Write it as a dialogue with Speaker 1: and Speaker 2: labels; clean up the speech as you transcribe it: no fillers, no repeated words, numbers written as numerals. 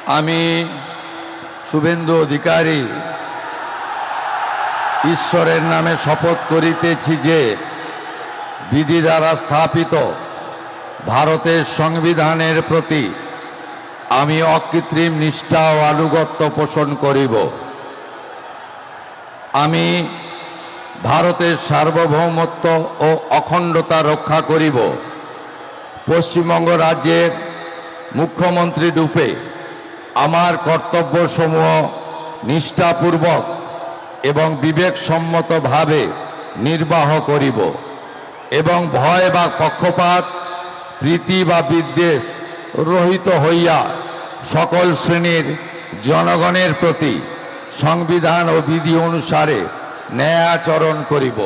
Speaker 1: আমি শুভেন্দু অধিকারী ঈশ্বরের নামে শপথ করিতেছি যে বিধি দ্বারা স্থাপিত ভারতের সংবিধানের প্রতি আমি অকৃত্রিম নিষ্ঠা ও আনুগত্য পোষণ করিব। আমি ভারতের সার্বভৌমত্ব ও অখণ্ডতা রক্ষা করিব। পশ্চিমবঙ্গ রাজ্যের মুখ্যমন্ত্রী রূপে আমার কর্তব্যসমূহ নিষ্ঠাপূর্বক এবং বিবেকসম্মতভাবে নির্বাহ করিব এবং ভয় বা পক্ষপাত, প্রীতি বা বিদ্বেষ রহিত হইয়া সকল শ্রেণীর জনগণের প্রতি সংবিধান ও বিধি অনুসারে ন্যায় আচরণ করিব।